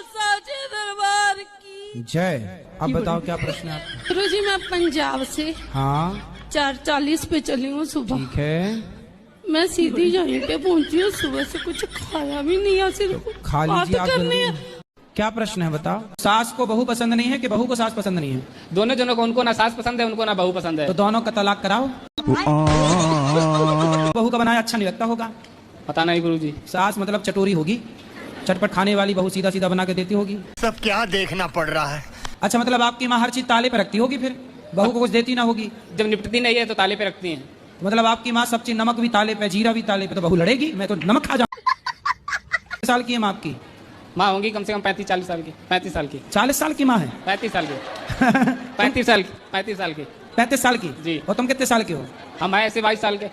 साचे दरबार की जय। अब बताओ क्या प्रश्न है आपका? गुरुजी मैं पंजाब से हाँ 4:40 पे चली हूँ सुबह। ठीक है। मैं सीधी यहीं पे पहुंची हूँ, सुबह से कुछ खाया भी नहीं है, सिर्फ खा बात लीजिए आप करनी है। क्या प्रश्न है बताओ? सास को बहू पसंद नहीं है कि बहू को सास पसंद नहीं है? दोनों जनों को, उनको ना सास पसंद है, उनको ना बहू पसंद है। तो दोनों का तलाक कराओ। बहू का बनाया अच्छा नहीं लगता होगा? पता नहीं गुरुजी। सास मतलब चटोरी होगी, चटपट खाने वाली, बहू सीधा सीधा बना के देती होगी। सब क्या देखना पड़ रहा है। अच्छा मतलब आपकी माँ हर चीज ताले पे रखती होगी, फिर बहू को कुछ देती ना होगी? जब निपटती नहीं है तो ताले पे रखती हैं। मतलब आपकी माँ सब चीज, नमक भी ताले पे, जीरा भी ताले पे, तो बहू लड़ेगी? मैं तो नमक खा जाऊं। साल की है माँ आपकी? माँ होंगी कम से कम 35-40 साल की। 35 साल की। 40 साल की माँ है? 35 साल की। 35 साल की। 35 साल की। 35 साल की जी। और तुम कितने साल के हो? हम आए ऐसे 22 साल के।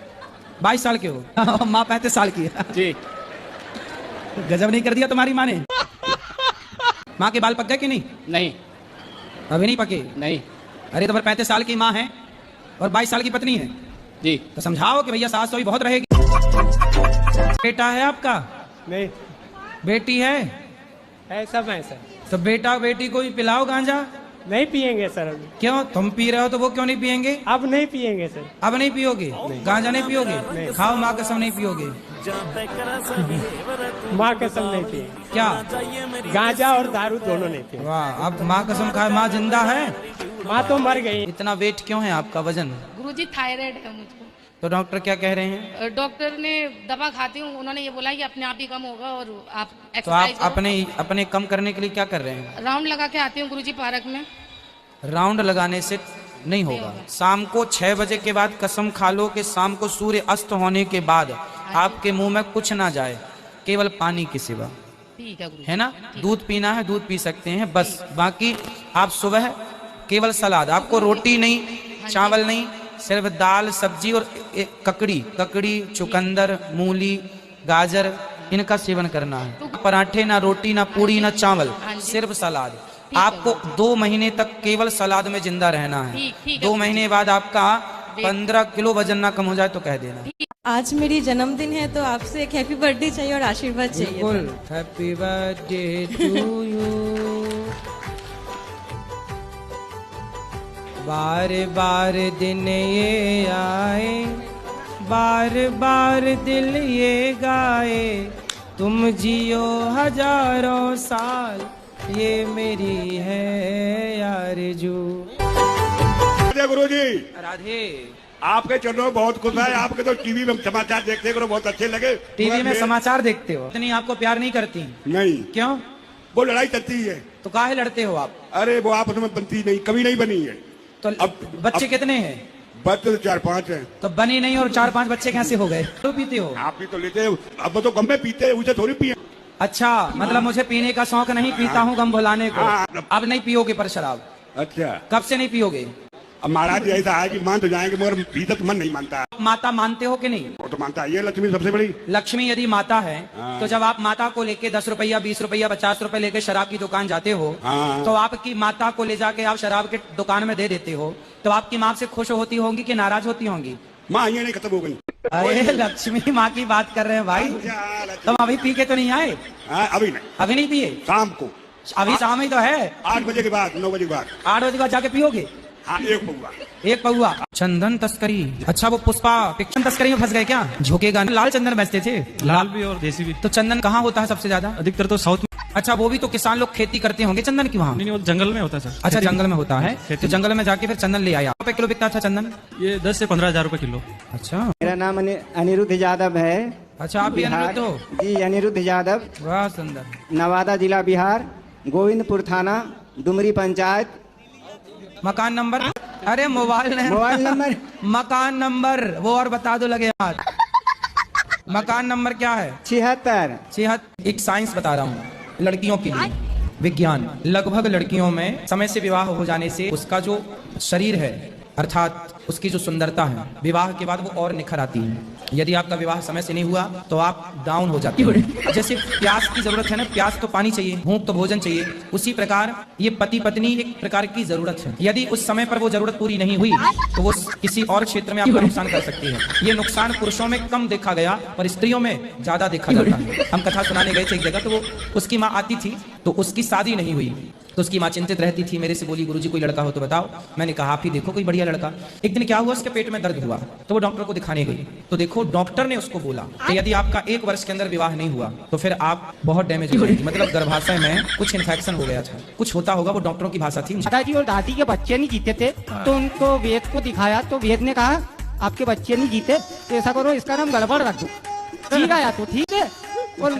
22 साल के हो? माँ 35 साल की है जी। गजब नहीं कर दिया तुम्हारी माँ ने। माँ के बाल पक गए कि नहीं? नहीं अभी नहीं पके? नहीं। अरे तो फिर 35 साल की माँ है और 22 साल की पत्नी है जी, तो समझाओ कि भैया सास तो भी बहुत रहेगी। बेटा है आपका? नहीं। बेटी है? सब है सर। तो बेटा बेटी को भी पिलाओ गांजा। नहीं पियेंगे सर अभी। क्यों? तुम पी रहे हो तो वो क्यों नहीं पियेंगे? अब नहीं पियेंगे सर। अब नहीं पियोगे? गांजा नहीं पियोगे? नहीं। खाओ माँ कसम नहीं पियोगे। माँ कसम नहीं पिए। क्या? गांजा और दारू दोनों नहीं पिए। वाह, अब माँ कसम खाए। माँ जिंदा है? माँ तो मर गई। इतना वेट क्यों है आपका, वजन? गुरुजी थायराइड है मुझको। तो डॉक्टर क्या कह रहे हैं? डॉक्टर ने दवा खाती हूँ, उन्होंने ये बोला कि अपने आप ही कम होगा और आप तो आप एक्सरसाइज अपने कम करने के लिए क्या कर रहे हैं? राउंड लगा के आती हूँ गुरुजी पार्क में। राउंड लगाने से नहीं होगा। शाम को 6 बजे के बाद कसम खा लो कि शाम को सूर्य अस्त होने के बाद आपके मुंह में कुछ ना जाए, केवल पानी के सिवा। ठीक है गुरुजी। है ना? दूध पीना है दूध पी सकते हैं बस, बाकी आप सुबह केवल सलाद, आपको रोटी नहीं, चावल नहीं, सिर्फ दाल सब्जी और ककड़ी, चुकंदर, मूली, गाजर, इनका सेवन करना है। पराठे ना, रोटी ना, पूरी ना, चावल, सिर्फ सलाद। आपको 2 महीने तक केवल सलाद में जिंदा रहना है। 2 महीने बाद आपका 15 किलो वजन ना कम हो जाए तो कह देना। आज मेरी जन्मदिन है तो आपसे एक हैप्पी बर्थडे चाहिए और आशीर्वाद चाहिए। बिल्कुल, हैप्पी बर्थडे टू यू। बार बार दिन ये आए, बार बार दिल ये गाए, तुम जियो हजारों साल, ये मेरी है आरज़ू। गुरुजी राधे, आपके चरणों में बहुत खुश है। आपके तो टीवी में समाचार देखते को बहुत अच्छे लगे। टीवी में समाचार देखते हो? इतनी आपको प्यार नहीं करती? नहीं। क्यों? वो लड़ाई चलती है। तो काहे लड़ते हो आप? अरे वो आपस में बनती नहीं, कभी नहीं बनी है। तो अब बच्चे कितने हैं? बच्चे तो 4-5 हैं। तो बनी नहीं और 4-5 बच्चे कैसे हो गए? तो पीते हो? आप भी तो लेते हो। अब तो गम में पीते हैं, उसे थोड़ी पिए। अच्छा, मतलब मुझे पीने का शौक नहीं, पीता हूँ गम भुलाने को। अब नहीं पियोगे पर शराब? अच्छा। कब से नहीं पियोगे? अब महाराज ऐसा है कि मान तो जाएंगे मगर भीतर तो मन नहीं मानता है। माता मानते हो कि नहीं? वो तो मानता है, ये लक्ष्मी सबसे बड़ी। लक्ष्मी यदि माता है तो जब आप माता को लेके 10 रुपया 20 रुपया 50 रुपए लेके शराब की दुकान जाते हो तो आपकी माता को ले जाके आप शराब के दुकान में दे देते हो, तो आपकी माँ से खुश होती होंगी कि नाराज होती होंगी? माँ ये नहीं खत्म हो गई। अरे लक्ष्मी माँ की बात कर रहे हैं भाई, तुम अभी पी के तो नहीं आए? अभी नहीं, अभी नहीं पिए? शाम को। अभी शाम ही तो है, 8 बजे के बाद, 9 बजे के बाद। 8 बजे के बाद जाके पियोगे? हाँ, एक पौवा। चंदन तस्करी, अच्छा वो पुष्पा पिक्चर तस्करी में फंस गए क्या? झोंकेगा। लाल चंदन बेचते थे? लाल भी और देसी भी। तो चंदन कहाँ होता है सबसे ज्यादा? अधिकतर तो साउथ में। अच्छा वो भी तो किसान लोग खेती करते होंगे चंदन की वहाँ? नहीं, वो जंगल में होता है सर। अच्छा जंगल में होता है, तो जंगल में जाके फिर चंदन ले आया। रुपए किलो बिकता था चंदन? ये 10 से 15 हजार रुपए किलो। अच्छा, मेरा नाम अनिरुद्ध यादव है। अच्छा आप भी अनिरुद्ध हो? जी अनिरुद्ध यादव। वाह सुंदर। नवादा जिला बिहार, गोविंदपुर थाना, डुमरी पंचायत। मकान नंबर? अरे मोबाइल नंबर मकान नंबर वो और बता दो लगे यार। मकान नंबर क्या है? 76। एक साइंस बता रहा हूँ लड़कियों के लिए, विज्ञान। लगभग लड़कियों में समय से विवाह हो जाने से उसका जो शरीर है अर्थात उसकी जो सुंदरता है विवाह के बाद वो और निखर आती है। यदि आपका विवाह समय से नहीं हुआ तो आप डाउन हो जाते हो। जैसे प्यास की जरूरत है ना, प्यास तो पानी चाहिए, भूख तो भोजन चाहिए, उसी प्रकार ये पति पत्नी एक प्रकार की जरूरत है। यदि उस समय पर वो जरूरत पूरी नहीं हुई तो वो किसी और क्षेत्र में आपका नुकसान कर सकती है। ये नुकसान पुरुषों में कम देखा गया पर स्त्रियों में ज्यादा देखा जाता है। हम कथा सुनाने गए थे एक जगह, तो वो उसकी माँ आती थी तो उसकी शादी नहीं हुई, तो उसकी माँ चिंतित रहती थी, मेरे से बोली गुरुजी कोई लड़का हो तो बताओ। मैंने कहा आप ही देखो कोई बढ़िया लड़का। एक दिन क्या हुआ, उसके पेट में दर्द हुआ तो वो डॉक्टर को दिखाने गई, तो देखो डॉक्टर ने उसको बोला कि यदि आपका 1 वर्ष के अंदर विवाह नहीं हुआ तो फिर आप बहुत डैमेज हो जाएगी, मतलब गर्भाशय में कुछ इन्फेक्शन हो गया था, कुछ होता होगा, वो डॉक्टरों की भाषा थी। दादाजी और दादी के बच्चे नहीं जीते थे तो उनको वेद को दिखाया तो वेद ने कहा आपके बच्चे नहीं जीते तो ऐसा करो इसका नाम गड़बड़ रख दो। जी गया तो ठीक है, और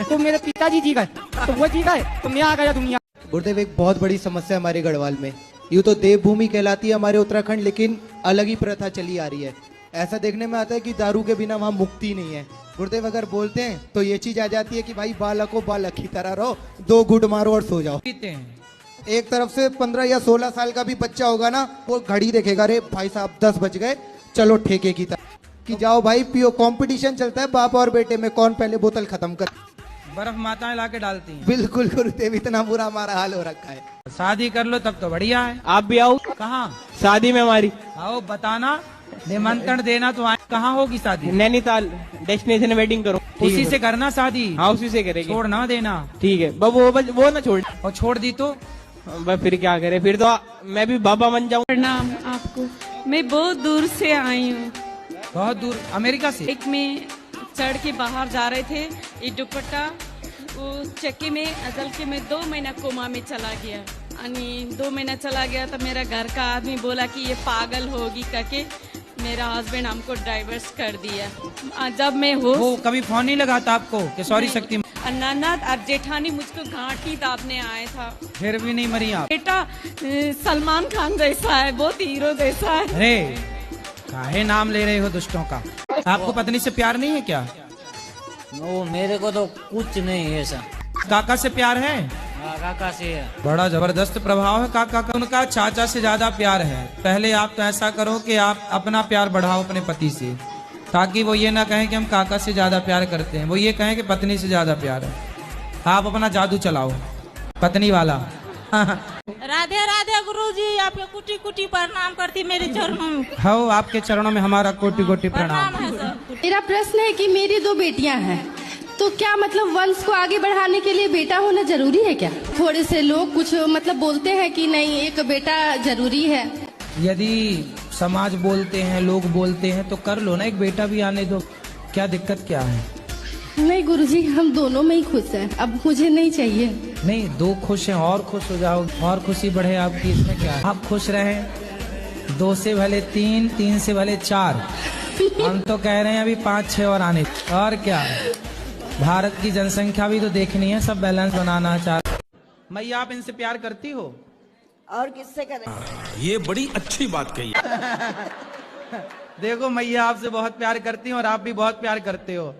तो मेरे पिताजी जी गए तो वो जी गए तो मैं आ गया दुनिया। गुरुदेव एक बहुत बड़ी समस्या हमारे गढ़वाल में, यूँ तो देवभूमि कहलाती है हमारे उत्तराखंड, लेकिन अलग ही प्रथा चली आ रही है। ऐसा देखने में आता है कि दारू के बिना वहाँ मुक्ति नहीं है। गुरुदेव अगर बोलते हैं तो ये चीज आ जाती है कि भाई बालक हो बालक की तरह रहो, 2 घुट मारो और सो जाओ। एक तरफ से 15 या 16 साल का भी बच्चा होगा ना, वो घड़ी देखेगा, अरे भाई साहब 10 बज गए, चलो ठेके की तरह कि जाओ भाई पियो। कंपटीशन चलता है बाप और बेटे में, कौन पहले बोतल खत्म कर। बर्फ माताएं लाके डालती हैं। बिल्कुल गुरुदेव, इतना बुरा हमारा हाल हो रखा है। शादी कर लो तब तो बढ़िया है। आप भी आओ। कहाँ? शादी में हमारी आओ, बताना, निमंत्रण देना तो आए। कहाँ होगी शादी? नैनीताल डेस्टिनेशन वेडिंग करो। उसी से करना शादी? हाँ उसी से करेंगे। छोड़ ना देना। ठीक है वो ना छोड़, और छोड़ दी तो फिर क्या करे, फिर तो मैं भी बाबा बन जाऊँ। प्रणाम आपको, मैं बहुत दूर से आई हूँ। बहुत दूर? अमेरिका से? एक में चढ़ के बाहर जा रहे थे, ये दुपट्टा वो चक्की में अजल के में 2 महीना कोमा में चला गया। 2 महीना चला गया तो मेरा घर का आदमी बोला कि ये पागल होगी करके मेरा हस्बैंड हमको डाइवर्स कर दिया। जब मैं वो कभी फोन नहीं लगाता आपको कि सॉरी शक्ति? ननद और जेठानी मुझको घाटी दाबने आए था, फिर भी नहीं मरी आप? बेटा सलमान खान जैसा है, बहुत हीरो जैसा है। अरे काहे नाम ले रहे हो दुष्टों का? आपको पत्नी से प्यार नहीं है क्या? वो मेरे को तो कुछ नहीं है ऐसा। काका से प्यार है? काका से है। बड़ा जबरदस्त प्रभाव है काका का, उनका चाचा से ज्यादा प्यार है। पहले आप तो ऐसा करो कि आप अपना प्यार बढ़ाओ अपने पति से, ताकि वो ये ना कहें कि हम काका से ज्यादा प्यार करते हैं, वो ये कहें कि पत्नी से ज्यादा प्यार है। आप अपना जादू चलाओ पत्नी वाला। राधे राधे गुरुजी, आपके कुटी कुटी प्रणाम करती मेरे चरणों में। हाँ आपके चरणों में हमारा कोटि कोटि प्रणाम। मेरा प्रश्न है कि मेरी 2 बेटियां हैं, तो क्या मतलब वंश को आगे बढ़ाने के लिए बेटा होना जरूरी है क्या? थोड़े से लोग कुछ मतलब बोलते हैं कि नहीं एक बेटा जरूरी है। यदि समाज बोलते हैं, लोग बोलते हैं तो कर लो ना, एक बेटा भी आने दो, क्या दिक्कत क्या है? नहीं गुरुजी, हम दोनों में ही खुश हैं, अब मुझे नहीं चाहिए। नहीं 2 खुश हैं और खुश हो जाओ, और खुशी बढ़े आपकी, इसमें क्या है? आप खुश रहें, 2 से भले 3, 3 से भले 4, हम तो कह रहे हैं अभी 5-6 और आने। और क्या, भारत की जनसंख्या भी तो देखनी है, सब बैलेंस बनाना चाह। मैया आप इनसे प्यार करती हो? और किससे करें? ये बड़ी अच्छी बात कही। देखो मैया आपसे बहुत प्यार करती हूँ और आप भी बहुत प्यार करते हो,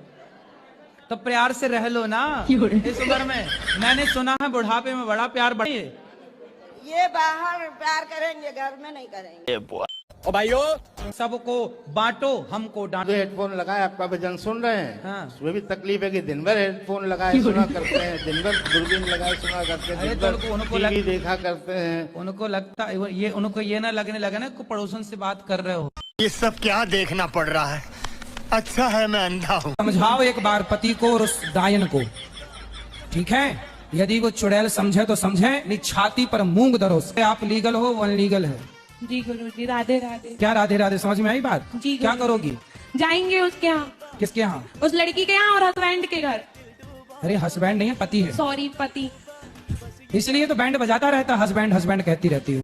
तो प्यार से रह लो ना इस उम्र में। मैंने सुना है बुढ़ापे में बड़ा प्यार बढ़े। ये बाहर प्यार करेंगे, घर में नहीं करेंगे। ओ भाइयों, सबको बांटो, हमको डांटो। हेडफोन लगाए आपका भजन सुन रहे हैं। हाँ। उसमें भी तकलीफ है कि दिन भर हेडफोन लगाए सुना करते हैं, दिन भर दूरबीन लगाए सुना करते हैं, दिन भर टीवी देखा करते हैं। उनको लगता है ये, उनको ये ना लगने लगा ना कि पड़ोसन से बात कर रहे हो। ये सब क्या देखना पड़ रहा है? अच्छा है मैं अंधा हूँ। समझाओ एक बार पति को और उस डायन को, ठीक है? यदि वो चुड़ैल समझे तो समझे, नहीं छाती पर मूंग धरो। आप लीगल हो, वो अनलीगल है। जी गुरुजी, राधे राधे। क्या राधे राधे, समझ में आई बात? जी क्या करोगी? जाएंगे उसके यहाँ। किसके यहाँ? उस लड़की के यहाँ और हस्बैंड के घर। अरे हस्बैंड नहीं है, पति है। सॉरी, पति। इसलिए तो बैंड बजाता रहता, हस्बैंड हस्बैंड कहती रहती हूँ।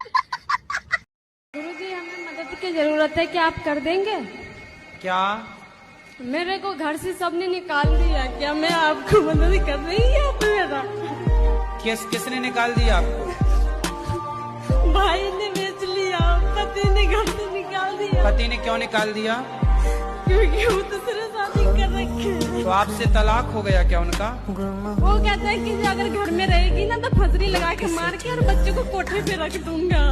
गुरुजी, हमें मदद की जरूरत है, क्या आप कर देंगे? क्या? मेरे को घर से सबने निकाल दिया, क्या मैं आपको मदद कर रही हूँ? मेरा किसने निकाल दिया आपको? भाई ने बेच लिया, पति ने घर से निकाल दिया। पति ने क्यों निकाल दिया? क्योंकि वो दूसरे शादी कर रखे। तो आपसे तलाक हो गया क्या उनका? वो कहता है कि अगर घर में रहेगी ना तो फसरी लगा के मार के और बच्चों को कोठे पे रख दूंगा।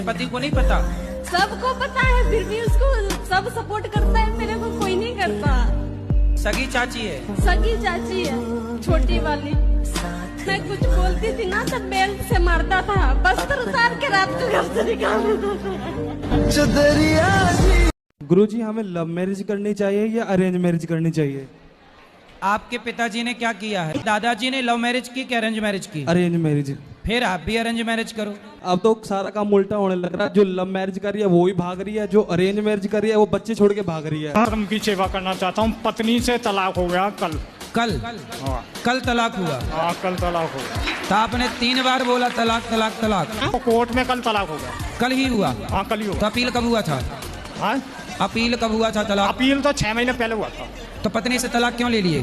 पति को नहीं पता? सबको पता है, फिर भी उसको सब सपोर्ट करता है, मेरे को कोई नहीं करता। सगी चाची है? सगी चाची है, छोटी वाली। मैं कुछ बोलती थी ना तो बेल्ट से मारता था, बस्तर उतार के रात को घर से निकाल देता था। गुरुजी, हमें लव मैरिज करनी चाहिए या अरेंज मैरिज करनी चाहिए? आपके पिताजी ने क्या किया है? दादाजी ने लव मैरिज की कि अरेंज मैरिज की? Arrange marriage. फिर आप भी अरेंज मैरिज करो। अब तो सारा काम उल्टा होने लग रहा है। जो लव मैरिज कर रही है वो ही भाग रही है, जो अरेंज मैरिज कर रही है वो बच्चे छोड़ के भाग रही है। धर्म की सेवा करना चाहता हूँ। पत्नी से तलाक हो गया कल। कल तलाक हुआ? हाँ, कल तलाक हो गया। तो आपने 3 बार बोला तलाक तलाक तलाक। तो कोर्ट में कल तलाक हो गया। कल ही हुआ? हाँ, कल ही हुआ। तो अपील कब हुआ था? हाँ, अपील कब हुआ था तलाक? अपील तो 6 महीने पहले हुआ था। तो पत्नी से तलाक क्यों ले लिए?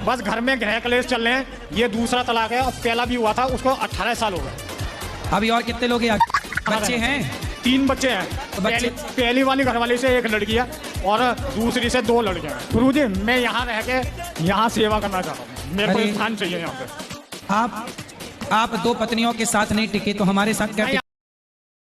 बस घर में गृह कलेश चल रहे हैं। ये दूसरा तलाक है और पहला भी हुआ था, उसको 18 साल हो गए। अभी और कितने लोग बच्चे हैं? 3 बच्चे हैं। तो बच्चे पहली वाली घरवाली से 1 लड़की है और दूसरी से 2 लड़के हैं। गुरुजी, मैं यहाँ रह के यहाँ सेवा करना चाहता हूँ, मेरे को स्थान चाहिए यहाँ पे। आप 2 पत्नियों के साथ नहीं टिके तो हमारे साथ क्या?